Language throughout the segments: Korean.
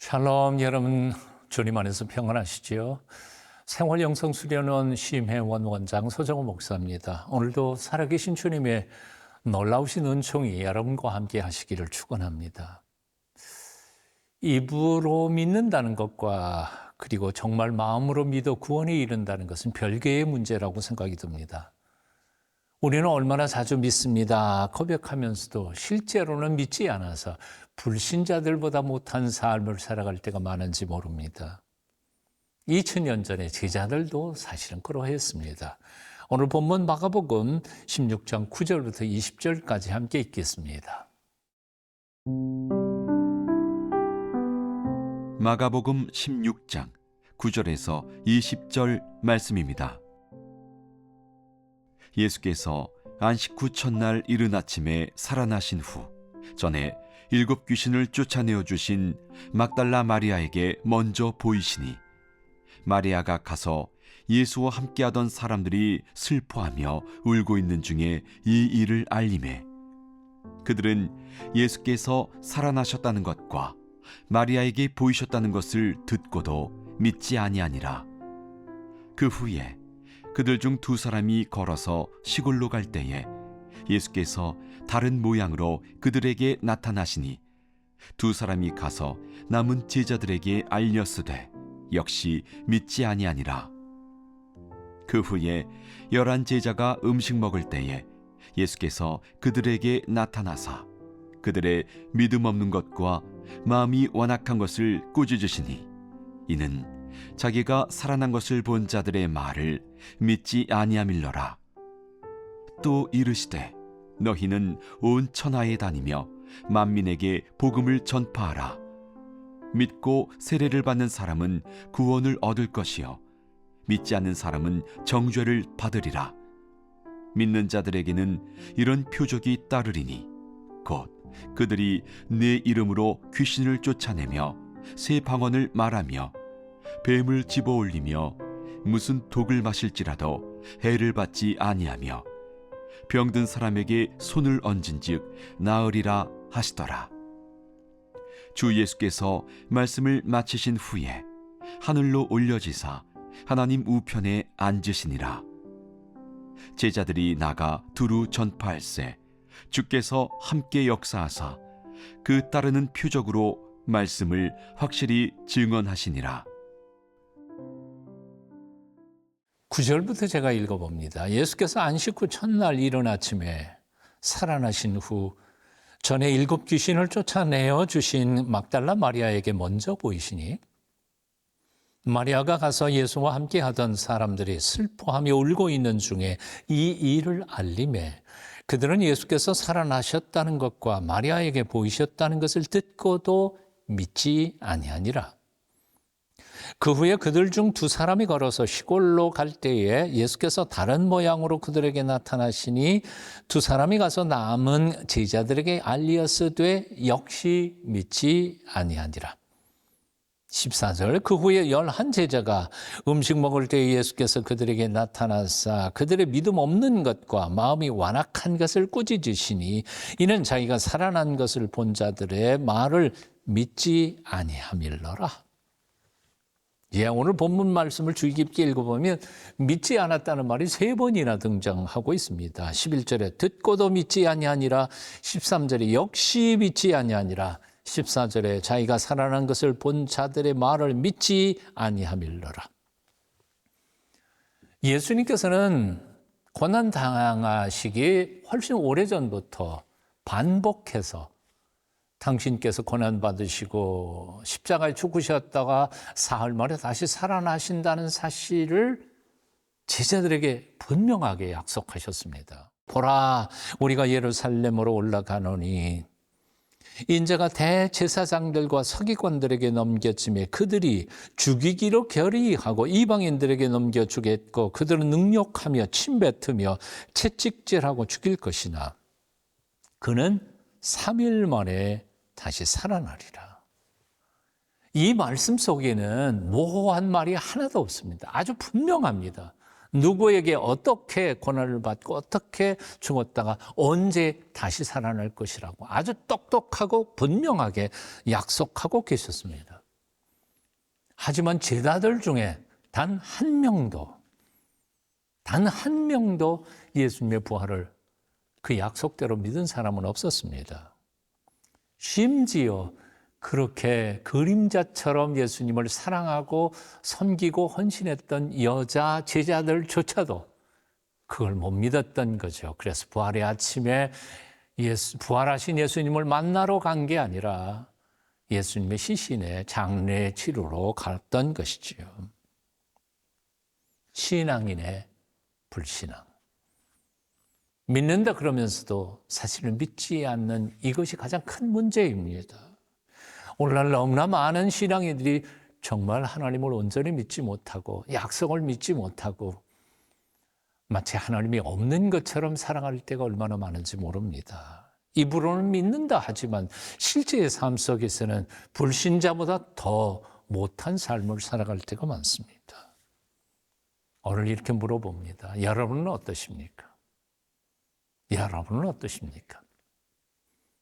샬롬, 여러분 주님 안에서 평안하시지요? 생활영성수련원 심혜원 원장 서정호 목사입니다. 오늘도 살아계신 주님의 놀라우신 은총이 여러분과 함께 하시기를 축원합니다. 입으로 믿는다는 것과 그리고 정말 마음으로 믿어 구원에 이른다는 것은 별개의 문제라고 생각이 듭니다. 우리는 얼마나 자주 믿습니다 고백하면서도 실제로는 믿지 않아서 불신자들보다 못한 삶을 살아갈 때가 많은지 모릅니다. 2000년 전에 제자들도 사실은 그러했습니다. 오늘 본문 마가복음 16장 9절부터 20절까지 함께 읽겠습니다. 마가복음 16장 9절에서 20절 말씀입니다. 예수께서 안식 후 첫날 이른 아침에 살아나신 후 전에 7 귀신을 쫓아내어 주신 막달라 마리아에게 먼저 보이시니 마리아가 가서 예수와 함께하던 사람들이 슬퍼하며 울고 있는 중에 이 일을 알림해 그들은 예수께서 살아나셨다는 것과 마리아에게 보이셨다는 것을 듣고도 믿지 아니하니라. 그 후에 그들 중 2사람이 걸어서 시골로 갈 때에 예수께서 다른 모양으로 그들에게 나타나시니 2사람이 가서 남은 제자들에게 알렸으되 역시 믿지 아니하니라. 그 후에 11 제자가 음식 먹을 때에 예수께서 그들에게 나타나사 그들의 믿음 없는 것과 마음이 완악한 것을 꾸짖으시니 이는 자기가 살아난 것을 본 자들의 말을 믿지 아니함일러라. 또 이르시되 너희는 온 천하에 다니며 만민에게 복음을 전파하라. 믿고 세례를 받는 사람은 구원을 얻을 것이요 믿지 않는 사람은 정죄를 받으리라. 믿는 자들에게는 이런 표적이 따르리니 곧 그들이 내 이름으로 귀신을 쫓아내며 새 방언을 말하며 뱀을 집어올리며 무슨 독을 마실지라도 해를 받지 아니하며 병든 사람에게 손을 얹은즉 나으리라 하시더라. 주 예수께서 말씀을 마치신 후에 하늘로 올려지사 하나님 우편에 앉으시니라. 제자들이 나가 두루 전파할세 주께서 함께 역사하사 그 따르는 표적으로 말씀을 확실히 증언하시니라. 9절부터 제가 읽어봅니다. 예수께서 안식 후 첫날 이른 아침에 살아나신 후 전에 7 귀신을 쫓아내어 주신 막달라 마리아에게 먼저 보이시니 마리아가 가서 예수와 함께 하던 사람들이 슬퍼하며 울고 있는 중에 이 일을 알림해 그들은 예수께서 살아나셨다는 것과 마리아에게 보이셨다는 것을 듣고도 믿지 아니하니라. 그 후에 그들 중 2사람이 걸어서 시골로 갈 때에 예수께서 다른 모양으로 그들에게 나타나시니 2사람이 가서 남은 제자들에게 알리었으되 역시 믿지 아니하니라. 14절 그 후에 11 제자가 음식 먹을 때에 예수께서 그들에게 나타나사 그들의 믿음 없는 것과 마음이 완악한 것을 꾸짖으시니 이는 자기가 살아난 것을 본 자들의 말을 믿지 아니함일러라. 오늘 본문 말씀을 주의 깊게 읽어보면 믿지 않았다는 말이 3번이나 등장하고 있습니다. 11절에 듣고도 믿지 아니하니라, 13절에 역시 믿지 아니하니라, 14절에 자기가 살아난 것을 본 자들의 말을 믿지 아니함일러라. 예수님께서는 고난당하시기 훨씬 오래전부터 반복해서 당신께서 고난받으시고 십자가에 죽으셨다가 사흘 만에 다시 살아나신다는 사실을 제자들에게 분명하게 약속하셨습니다. 보라, 우리가 예루살렘으로 올라가노니 인자가 대제사장들과 서기관들에게 넘겨짐에 그들이 죽이기로 결의하고 이방인들에게 넘겨주겠고 그들은 능욕하며 침뱉으며 채찍질하고 죽일 것이나 그는 3일 만에 다시 살아나리라. 이 말씀 속에는 모호한 말이 하나도 없습니다. 아주 분명합니다. 누구에게 어떻게 고난을 받고 어떻게 죽었다가 언제 다시 살아날 것이라고 아주 똑똑하고 분명하게 약속하고 계셨습니다. 하지만 제자들 중에 단 한 명도 예수님의 부활을 그 약속대로 믿은 사람은 없었습니다. 심지어 그렇게 그림자처럼 예수님을 사랑하고 섬기고 헌신했던 여자 제자들조차도 그걸 못 믿었던 거죠. 그래서 부활의 아침에 부활하신 예수님을 만나러 간 게 아니라 예수님의 시신의 장례 치르러 갔던 것이지요. 신앙인의 불신앙. 믿는다 그러면서도 사실은 믿지 않는 이것이 가장 큰 문제입니다. 오늘날 너무나 많은 신앙인들이 정말 하나님을 온전히 믿지 못하고 약속을 믿지 못하고 마치 하나님이 없는 것처럼 살아갈 때가 얼마나 많은지 모릅니다. 입으로는 믿는다 하지만 실제의 삶 속에서는 불신자보다 더 못한 삶을 살아갈 때가 많습니다. 오늘 이렇게 물어봅니다. 여러분은 어떠십니까? 여러분은 어떠십니까?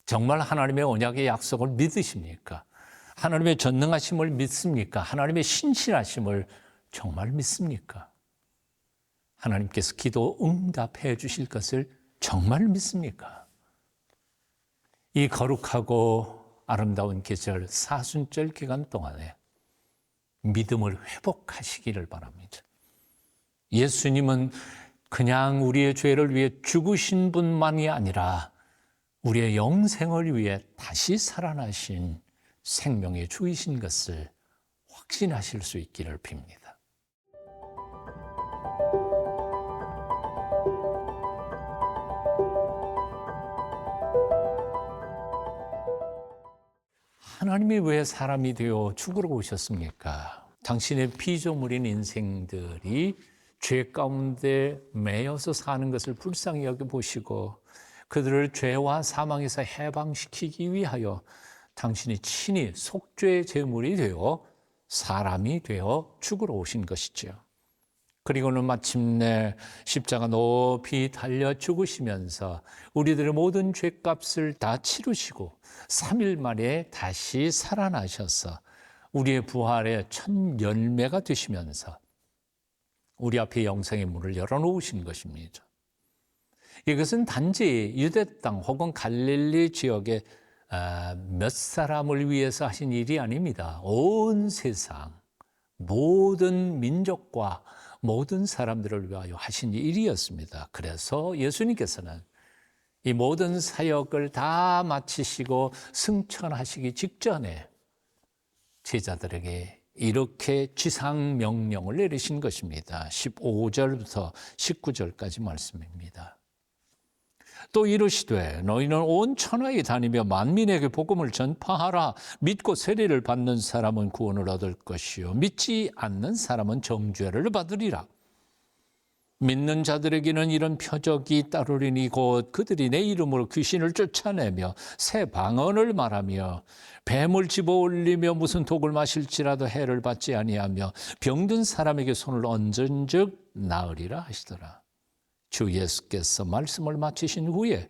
정말 하나님의 언약의 약속을 믿으십니까? 하나님의 전능하심을 믿습니까? 하나님의 신실하심을 정말 믿습니까? 하나님께서 기도 응답해 주실 것을 정말 믿습니까? 이 거룩하고 아름다운 계절 사순절 기간 동안에 믿음을 회복하시기를 바랍니다. 예수님은 그냥 우리의 죄를 위해 죽으신 분만이 아니라 우리의 영생을 위해 다시 살아나신 생명의 주이신 것을 확신하실 수 있기를 빕니다. 하나님이 왜 사람이 되어 죽으러 오셨습니까? 당신의 피조물인 인생들이 죄 가운데 매여서 사는 것을 불쌍히 여겨보시고 그들을 죄와 사망에서 해방시키기 위하여 당신이 친히 속죄의 제물이 되어 사람이 되어 죽으러 오신 것이죠. 그리고는 마침내 십자가 높이 달려 죽으시면서 우리들의 모든 죄값을 다 치르시고 3일 만에 다시 살아나셔서 우리의 부활의 첫 열매가 되시면서 우리 앞에 영생의 문을 열어놓으신 것입니다. 이것은 단지 유대 땅 혹은 갈릴리 지역의 몇 사람을 위해서 하신 일이 아닙니다. 온 세상 모든 민족과 모든 사람들을 위하여 하신 일이었습니다. 그래서 예수님께서는 이 모든 사역을 다 마치시고 승천하시기 직전에 제자들에게 이렇게 지상 명령을 내리신 것입니다. 15절부터 19절까지 말씀입니다. 또 이르시되 너희는 온 천하에 다니며 만민에게 복음을 전파하라. 믿고 세례를 받는 사람은 구원을 얻을 것이요 믿지 않는 사람은 정죄를 받으리라. 믿는 자들에게는 이런 표적이 따르리니 곧 그들이 내 이름으로 귀신을 쫓아내며 새 방언을 말하며 뱀을 집어올리며 무슨 독을 마실지라도 해를 받지 아니하며 병든 사람에게 손을 얹은즉 나으리라 하시더라. 주 예수께서 말씀을 마치신 후에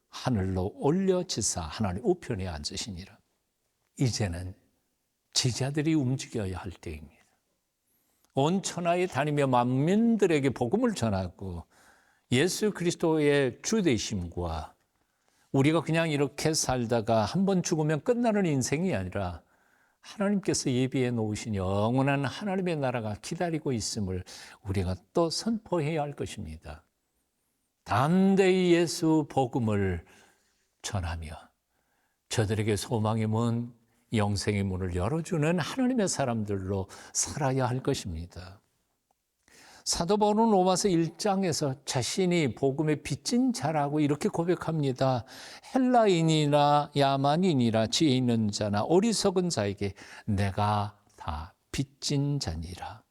하늘로 올려지사 하나님 우편에 앉으시니라. 이제는 제자들이 움직여야 할 때입니다. 온 천하에 다니며 만민들에게 복음을 전하고 예수 그리스도의 주되심과 우리가 그냥 이렇게 살다가 한번 죽으면 끝나는 인생이 아니라 하나님께서 예비해 놓으신 영원한 하나님의 나라가 기다리고 있음을 우리가 또 선포해야 할 것입니다. 담대히 예수 복음을 전하며 저들에게 소망의 문, 영생의 문을 열어주는 하나님의 사람들로 살아야 할 것입니다. 사도 바울은 로마서 1장에서 자신이 복음의 빚진 자라고 이렇게 고백합니다. 헬라인이나 야만인이라 지혜 있는 자나 어리석은 자에게 내가 다 빚진 자니라.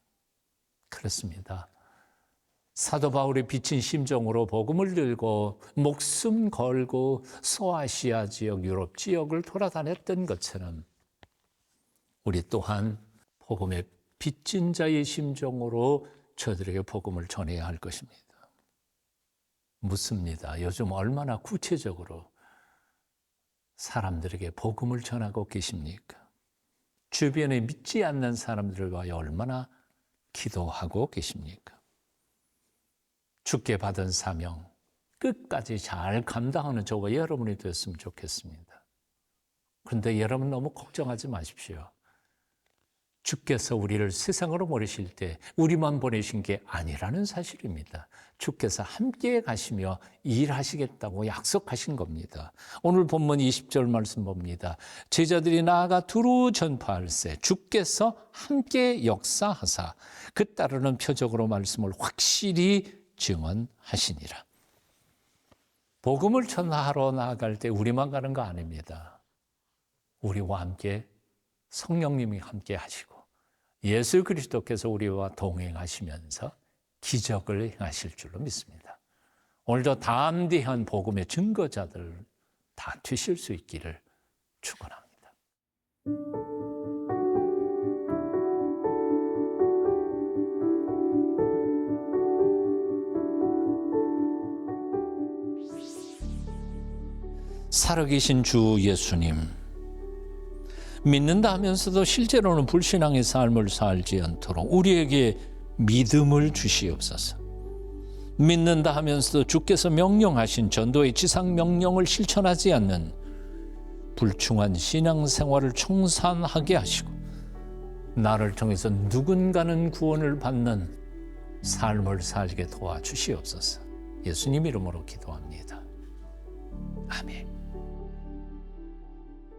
그렇습니다. 사도 바울의 빚진 심정으로 복음을 들고 목숨 걸고 소아시아 지역, 유럽 지역을 돌아다녔던 것처럼 우리 또한 복음의 빚진 자의 심정으로 저들에게 복음을 전해야 할 것입니다. 묻습니다. 요즘 얼마나 구체적으로 사람들에게 복음을 전하고 계십니까? 주변에 믿지 않는 사람들을 위하여 얼마나 기도하고 계십니까? 주께 받은 사명 끝까지 잘 감당하는 저와 여러분이 되었으면 좋겠습니다. 그런데 여러분 너무 걱정하지 마십시오. 주께서 우리를 세상으로 보내실 때 우리만 보내신 게 아니라는 사실입니다. 주께서 함께 가시며 일하시겠다고 약속하신 겁니다. 오늘 본문 20절 말씀 봅니다. 제자들이 나아가 두루 전파할세 주께서 함께 역사하사 그 따르는 표적으로 말씀을 확실히 증언하시니라. 복음을 전하러 나아갈 때 우리만 가는 거 아닙니다. 우리와 함께 성령님이 함께 하시고 예수 그리스도께서 우리와 동행하시면서 기적을 행하실 줄로 믿습니다. 오늘도 담대한 복음의 증거자들 다 되실 수 있기를 축원합니다. 살아계신 주 예수님, 믿는다 하면서도 실제로는 불신앙의 삶을 살지 않도록 우리에게 믿음을 주시옵소서. 믿는다 하면서도 주께서 명령하신 전도의 지상 명령을 실천하지 않는 불충한 신앙생활을 청산하게 하시고 나를 통해서 누군가는 구원을 받는 삶을 살게 도와주시옵소서. 예수님 이름으로 기도합니다. 아멘.